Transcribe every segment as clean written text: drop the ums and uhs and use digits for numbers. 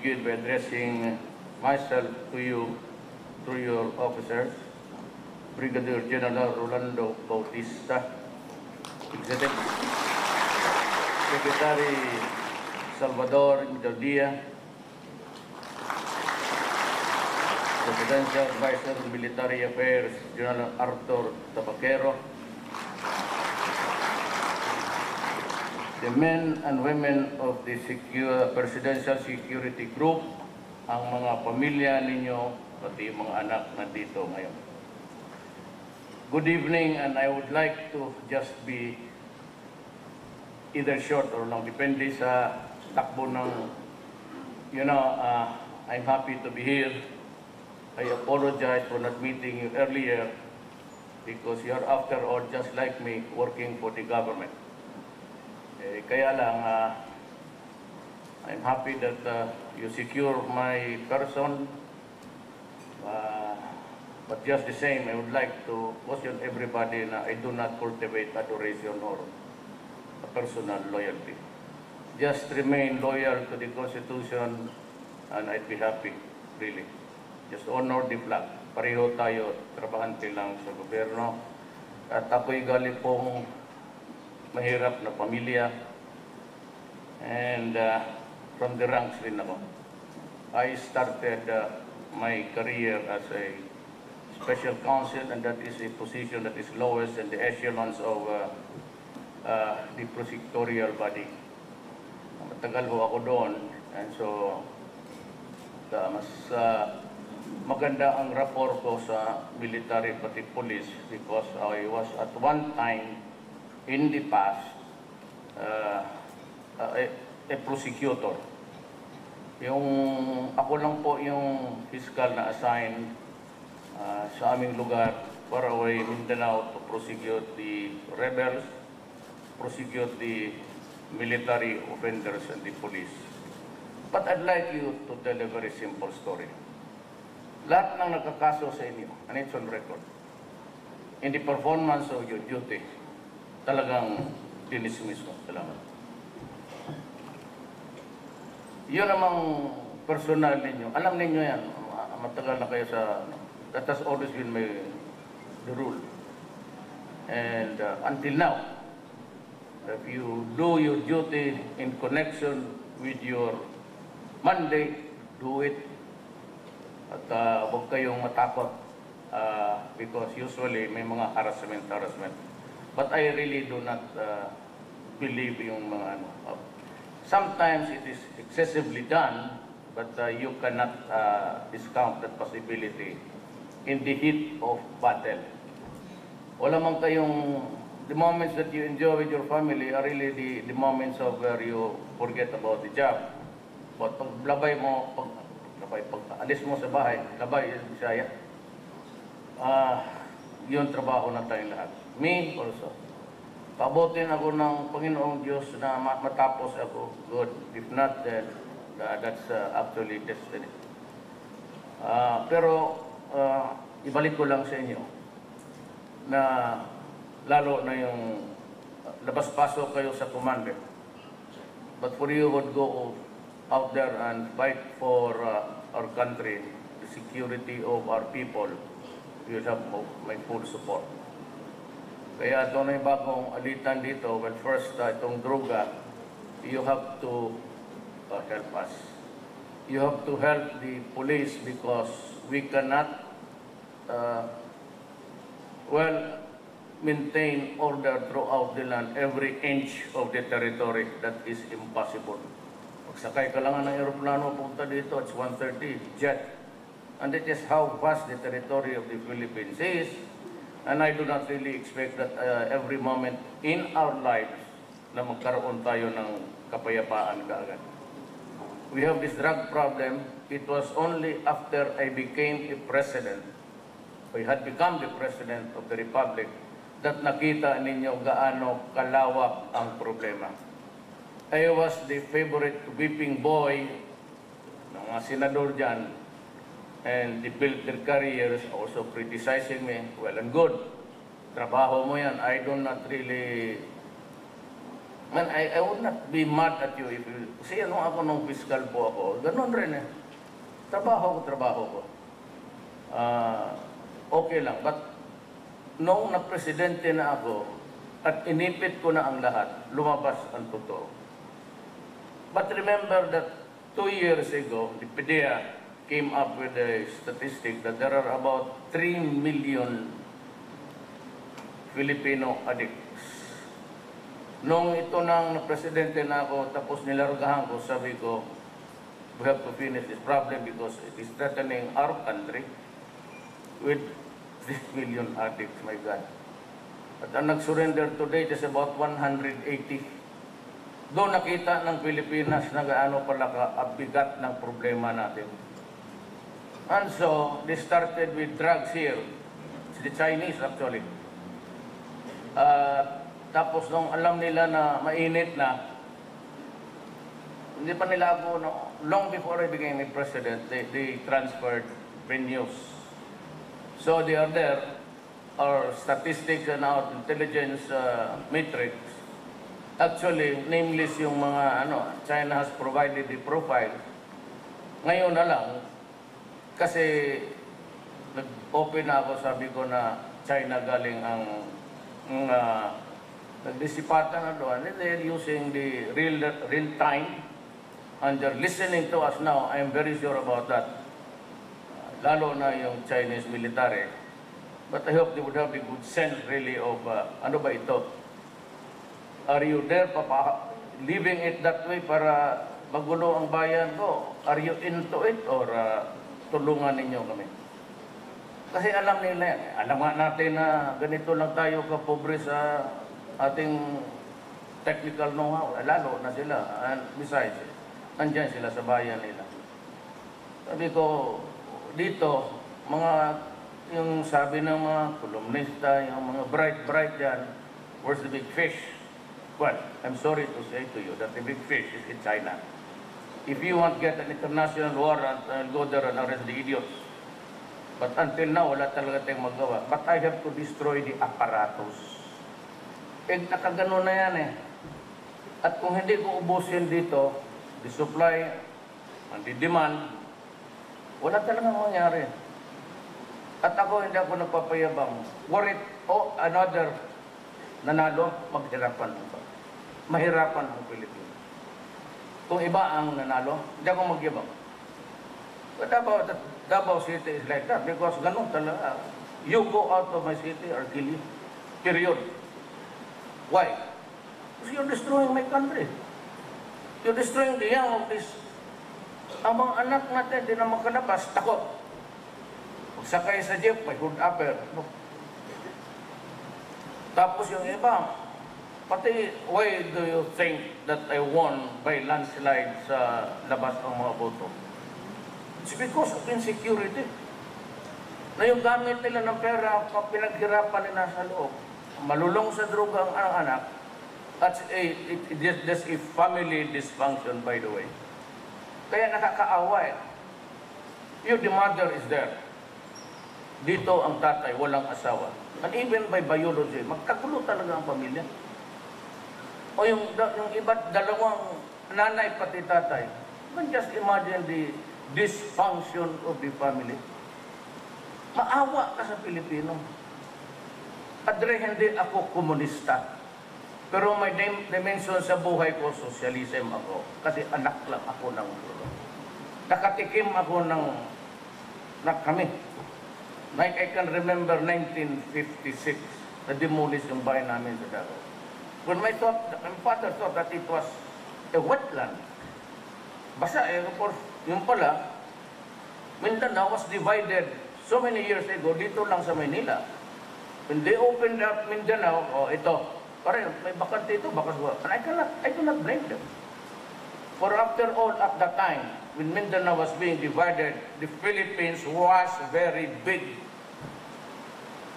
begin by addressing myself to you through your officers, Brigadier General Rolando Bautista, Executive Secretary Salvador Interdia, Presidential Advisor on Military Affairs General Arthur Tabaquero, the men and women of the Presidential Security Group, ang mga pamilya ninyo, pati mga anak nandito ngayon. Good evening, and I would like to just be either short or long, depende sa takbo ng, I'm happy to be here. I apologize for not meeting you earlier because you're after all just like me working for the government. Kaya lang, I'm happy that you secure my person, but just the same, I would like to caution everybody na I do not cultivate adoration or a personal loyalty. Just remain loyal to the Constitution and I'd be happy, really. Just honor the flag. Pareho tayo, trabahante lang sa gobyerno. At ako'y galing pong mahirap na pamilya, and from the ranks rin ako. I started my career as a special counsel, and that is a position that is lowest in the echelons of the prosecutorial body. Matagal ho ako doon, and so mas maganda ang rapport ko sa military pati police because I was at one time in the past, a prosecutor. Ako lang po yung fiscal na assigned sa aming lugar, Faraway, Mindanao, to prosecute the rebels, prosecute the military offenders and the police. But I'd like you to tell a very simple story. Lahat ng nakakaso sa inyo, and it's on record, in the performance of your duty, talagang dinismiss ko. Salamat. Yun namang personal ninyo. Alam ninyo yan. Matagal na kayo sa... That has always been the rule. And until now, if you do your duty in connection with your mandate, do it. At huwag kayong matakot because usually may mga harassment. But I really do not believe yung mga sometimes it is excessively done, but you cannot discount that possibility in the heat of battle. Wala man kayong, the moments that you enjoy with your family are really the moments of where you forget about the job. But pag labay mo, pag alis mo sa bahay, labay is Bisaya. Yun trabaho na tayong lahat. Me also. Pabutin ako ng Panginoong Diyos na matapos ako. Good. If not, then that's actually destiny. Pero ibalik ko lang sa inyo na lalo na yung labas-pasok kayo sa commander. But for you would go out there and fight for our country, the security of our people, you'll have my full support. Kaya ito na yung bagong alitan dito. Well, first, itong droga, you have to help us. You have to help the police because we cannot, maintain order throughout the land, every inch of the territory. That is impossible. Pagsakay ka lang ng aeroplano, punta dito, it's 1:30, jet. And that is how vast the territory of the Philippines is. And I do not really expect that every moment in our lives na magkaroon tayo ng kapayapaan kaagad. We have this drug problem. It was only after I became a president, I had become the president of the Republic, that nakita ninyo gaano kalawak ang problema. I was the favorite whipping boy ng mga senador dyan, and they built their careers also criticizing me. Well and good. Trabaho mo yan. I do not really Man, I would not be mad at you if you, kasi ano ako nung fiscal po ako, ganun rin eh. Trabaho ko. Okay lang. But, nung na-presidente na ako, at inipit ko na ang lahat, lumabas ang totoo. But remember that 2 years ago, the PDEA came up with a statistic that there are about 3 million Filipino addicts. Nung ito nang presidente na ako, tapos nilargahan ko, sabi ko, we have to finish this problem because it is threatening our country with 3 million addicts, my God. At ang nag-surrender today is about 180. Doon nakita ng Pilipinas na gaano pala kabigat ng problema natin. And so, they started with drugs here. It's the Chinese actually. Tapos nung alam nila na mainit na, hindi pa nila ako, long before I became a president, they transferred venues. So they are there, our statistics and our intelligence matrix. Actually, nameless yung mga, China has provided the profile. Ngayon na lang, kasi nag-open na ako, sabi ko na China galing ang nagdisipatan na doon, and they're using the real time, and they're listening to us now. I'm very sure about that. Lalo na yung Chinese military. But I hope they would have the good sense really of, ano ba ito? Are you there, leaving it that way para magulo ang bayan ko? Are you into it, or tulungan ninyo kami? Kasi alam nila yan. Alam nga natin na ganito lang tayo kapobre sa ating technical know-how. Lalo na sila. And besides, andyan sila sa bayan nila. Sabi ko, dito, yung sabi ng mga kolumnista, yung mga bright dyan, where's the big fish? Well, I'm sorry to say to you that the big fish is in China. If you want to get an international warrant, I'll go there and arrest the idiots. But until now, wala talaga tayong magawa. But I have to destroy the apparatus. Nakagano na yan eh. At kung hindi ko ubusin dito, the supply and the demand, wala talagang mangyari. At ako, hindi ako nagpapayabang. Worried, another nanalo, maghirapan mo ba? Mahirapan ang Pilipinas. Kung iba ang nanalo, hindi ako magyabang. But Davao City is like that because ganun talaga. You go out of my city or kill you. Period. Why? Because you're destroying my country. You're destroying the young of this. Ang mga anak natin, di na makalabas, takot. Magsakay sa jeep, may hood upper. No. Tapos yung iba, pati, why do you think that I won by landslide sa labas ng mga boto? It's because of insecurity. Na yung gamit nila ng pera, pinaghirapan nila sa loob. Malulong sa droga ang anak. That's a family dysfunction, by the way. Kaya nakakaawa eh. The mother is there. Dito ang tatay, walang asawa. And even by biology, magkagulo talaga ang pamilya. O yung iba, dalawang nanay pati tatay. You can just imagine the dysfunction of the family. Maawa ka sa Pilipino. Padre, hindi ako komunista. Pero may dimension sa buhay ko, socialism ako. Kasi anak lang ako ng lolo. Nakatikim ako ng kami. Like I can remember 1956, na-demolish yung bahay namin sa Davao. When my father thought that it was a wetland. Basta, yung pala, Mindanao was divided so many years ago, dito lang sa Manila. When they opened up Mindanao, ito, parang may bakante ito, bakas wala. And I cannot blame them. For after all, at that time, when Mindanao was being divided, the Philippines was very big.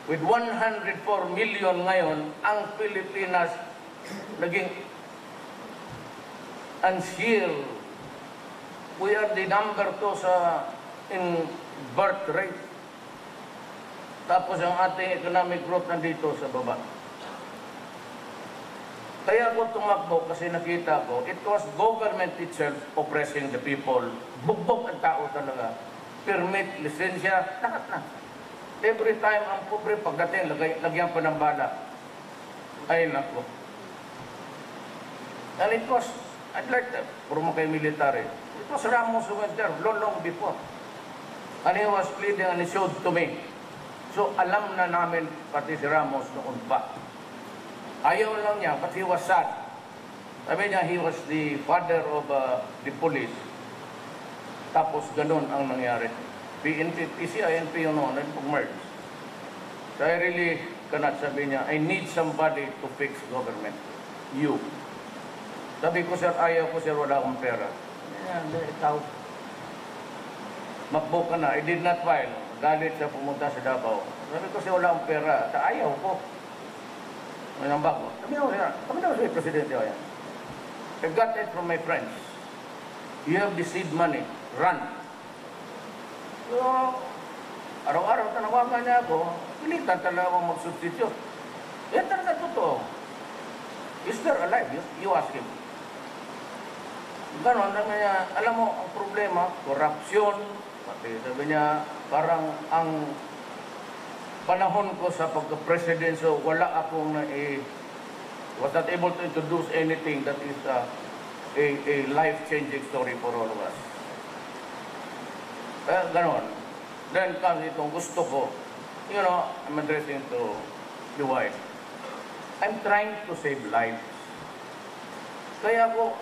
With 104 million ngayon, ang Pilipinas naging unsealed. We are the number 2 in birth rate. Tapos ang ating economic growth nandito sa baba. Kaya ako tumakbo kasi nakita ko, it was government itself oppressing the people. Bugbog ang tao talaga. Permit, lisensya, lahat na. Every time ang pobre pagdating, lagyan pa ng bala. Ay nako. And it was, I'd like that, puro kayo military. It was Ramos who went there long before. And he was pleading and he showed to me. So alam na namin pati si Ramos noon pa. Ayaw lang niya, but he was sad. Sabi niya, he was the father of the police. Tapos ganun ang nangyari. PNP, PCINP yun noon, nag-merge. So I really cannot, sabi niya, I need somebody to fix government. You. Sabi ko, sir, ayaw ko, sir, wala akong pera. Yan, ikaw. Makbo ka na, I did not file. Galit siya pumunta sa Davao. Sabi ko, sir, wala akong pera. Ayaw ko. May nambak mo. Kami na siya, Presidente. I got it from my friends. You have the seed money. Run. So, araw-araw tanawagan niya ako, pilitan talaga akong mag-substitute. Yan talaga totoo. Is there alive? You ask him. Ganon, sabi niya, alam mo, ang problema, korupsyon, pati sabi niya, parang ang panahon ko sa pagka-president, so wala akong was not able to introduce anything that is a life-changing story for all of us. Ganon. Then comes itong gusto ko, you know, I'm addressing to the wife. I'm trying to save lives. Kaya ako,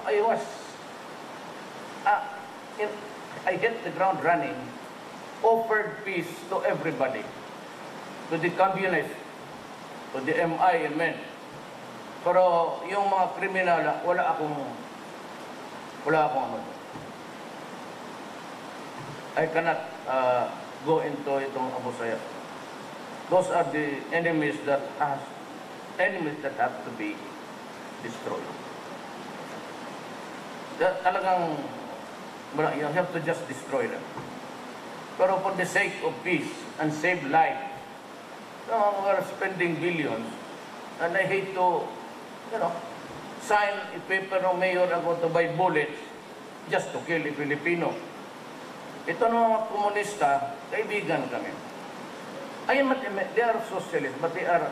I hit the ground running, offered peace to everybody. To the communists, to the MI and men. Pero yung mga kriminal, wala akong ano. I cannot go into itong Abu Sayyaf. Those are the enemies that have to be destroyed. Talagang, you have to just destroy them. Pero for the sake of peace and save life, we're spending billions, and I hate to, sign a paper ng mayor ako to buy bullets just to kill a Filipino. Ito ng mga komunista, kaibigan kami. They are socialists, but they are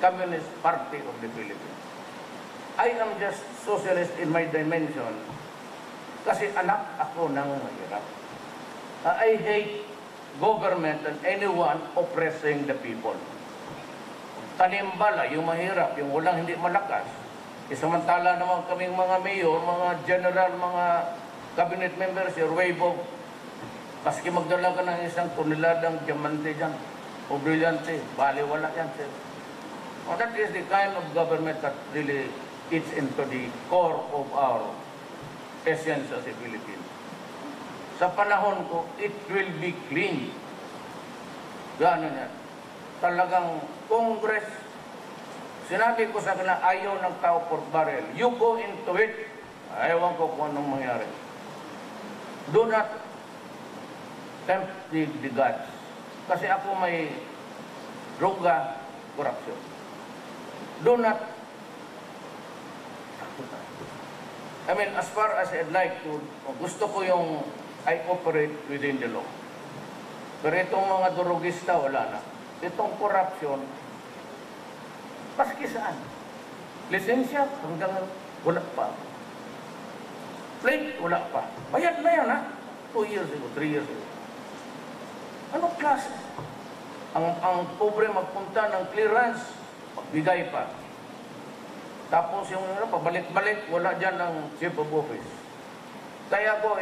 Communist Party of the Philippines. I am just socialist in my dimension kasi anak ako ng mahirap. I hate government and anyone oppressing the people. Tanimbala, yung mahirap, yung walang hindi malakas. Samantala naman kaming mga mayor, mga general, mga cabinet members, your wave of, maski magdala ka ng isang toneladang diamante dyan, o brilyante, baliwala yan, sir. Well, that is the kind of government that really eats into the core of our essence as a Philippine. Sa panahon ko, it will be clean. Gano'n yan. Talagang Congress, sinabi ko sa kanila, ayaw ng tao per barrel. You go into it, ayaw ko kung anong mangyari. Do not tempt the gods. Kasi ako may droga, corruption. Do not, as far as I'd like to, gusto ko yung I operate within the law. Pero itong mga durugista, wala na. Itong corruption, paski saan? Lisensya, hanggang wala pa. Plate, wala pa. Bayad na yan, ha? 2 years ago, 3 years ago. Ano klase? Ang pobre magpunta ng clearance, magbigay pa. Tapos yung pabalik-balik, wala dyan ng chief of office. Kaya ko,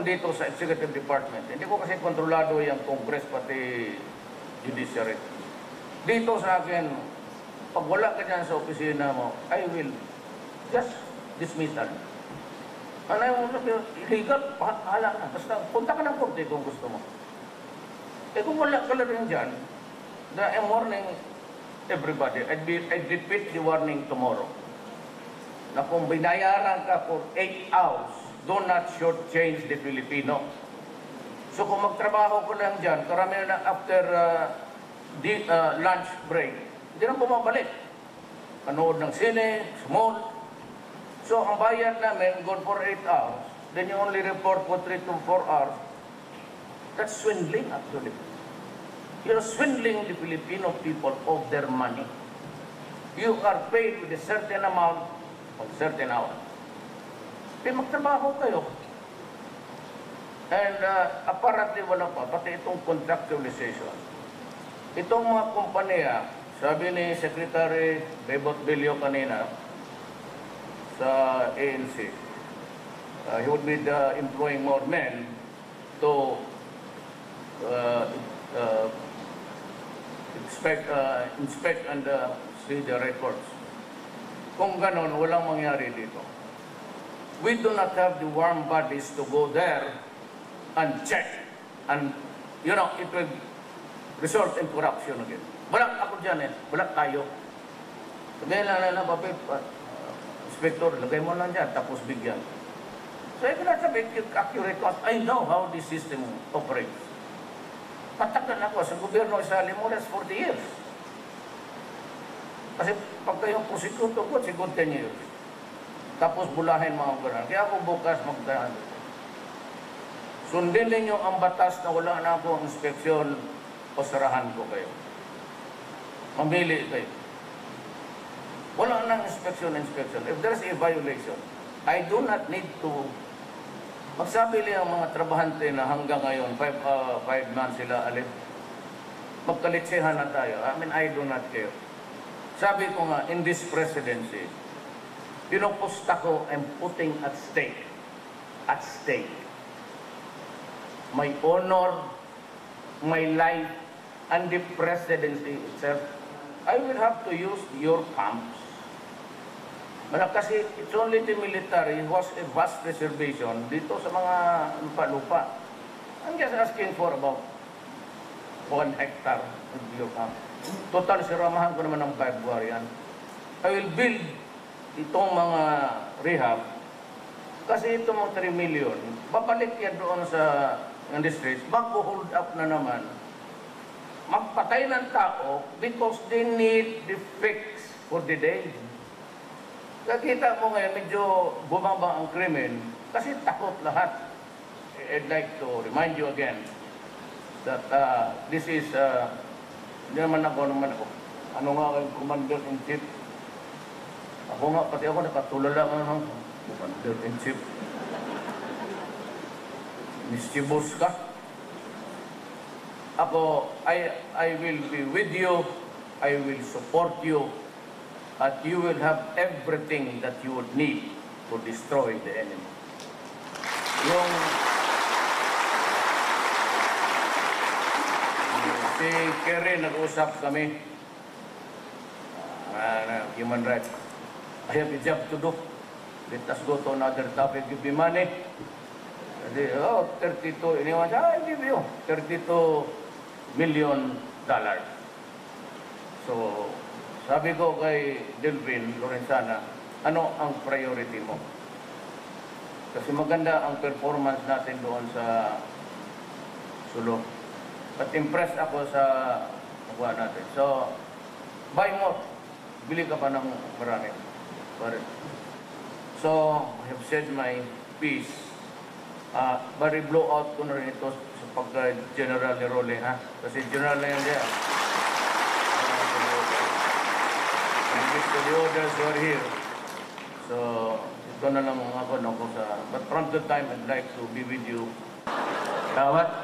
dito sa executive department, hindi ko kasi kontrolado yung Congress pati judiciary. Dito sa akin, pag wala ka dyan sa opisina mo, I will just dismissal. Ano yung illegal, hala na. Basta punta ka ng korte kung gusto mo. Kung wala ka lang dyan, I'm warning everybody. I'd repeat the warning tomorrow. Na kung binayaran ka for 8 hours, do not shortchange the Filipino. So kung magtrabaho ko lang dyan, karamihan na after lunch break, hindi na bumabalik. manood ng sine, mall. So, ang bayad namin, good for 8 hours, then you only report for 3 to 4 hours. That's swindling, actually. You're swindling the Filipino people of their money. You are paid with a certain amount on certain hour. Kaya magtrabaho kayo. And apparently wala pa, pati itong contractualization. Itong mga kumpanya, sabi ni Secretary Bebot Bilio kanina sa ANC, he would be employing more men to inspect and see the records. Kung ganon, walang mangyari dito. We do not have the warm bodies to go there and check. And, you know, it will result in corruption again. Wala ako dyan eh. Wala tayo. Sabihin na papel, inspector, lagay mo lang dyan, tapos bigyan. So I cannot have accurate cost. I know how this system operates. Patakan ako sa gobyerno sa Limones 40 years. Kasi pag kayong prosecutor ko, siguro 10 years. Tapos bulahin mga gano'n. Kaya ako bukas magdaan. Sundin ninyo ang batas na wala na ako ang inspeksyon o sarahan ko kayo. Mamili kayo. Wala nang inspeksyon. If there's a violation, I do not need to magsabi liya ang mga trabahante na hanggang ngayon, 5 months sila alit. Magkalitsihan na tayo. I mean, I do not care. Sabi ko nga, in this presidency, pinupusta ko and putting at stake, my honor, my life, and the presidency itself. I will have to use your camps. Kasi it's only the military who has a vast reservation dito sa mga lupa-lupa. I'm just asking for about 1 hectare of your camp. Total, siramahan ko naman ng 5 yan. I will build itong mga rehab kasi itong mga 3 million, babalik yan doon sa industries, mag-hold up na naman. Magpatay ng tao because they need the fix for the day. Nakita mo ngayon, medyo bumaba ang krimen kasi takot lahat. I'd like to remind you again that this is, hindi naman ako. Ano nga ang Commander-in-Chief? Ako nga, pati ako nakatulala ng Commander-in-Chief. Mischievous ka. Ako, I will be with you, I will support you, at you will have everything that you would need to destroy the enemy. Yung si Kerry, nag-usap kami, human rights. I have a job to do. Let us go to another topic. Give me money. 32, iniwan siya, I give you $32 million. So, sabi ko kay Delvin Lorenzana, ano ang priority mo? Kasi maganda ang performance natin doon sa Sulu. At impressed ako sa nakuha natin. So, buy more. Bili ka pa ng marami. So, I have said my piece. Bari blow out ko na rin ito sa pagka-general ni Rolly, ha? Kasi general na yan diyan. The others who are here. So, ito na lang ako sa... But from the time, I'd like to be with you. What?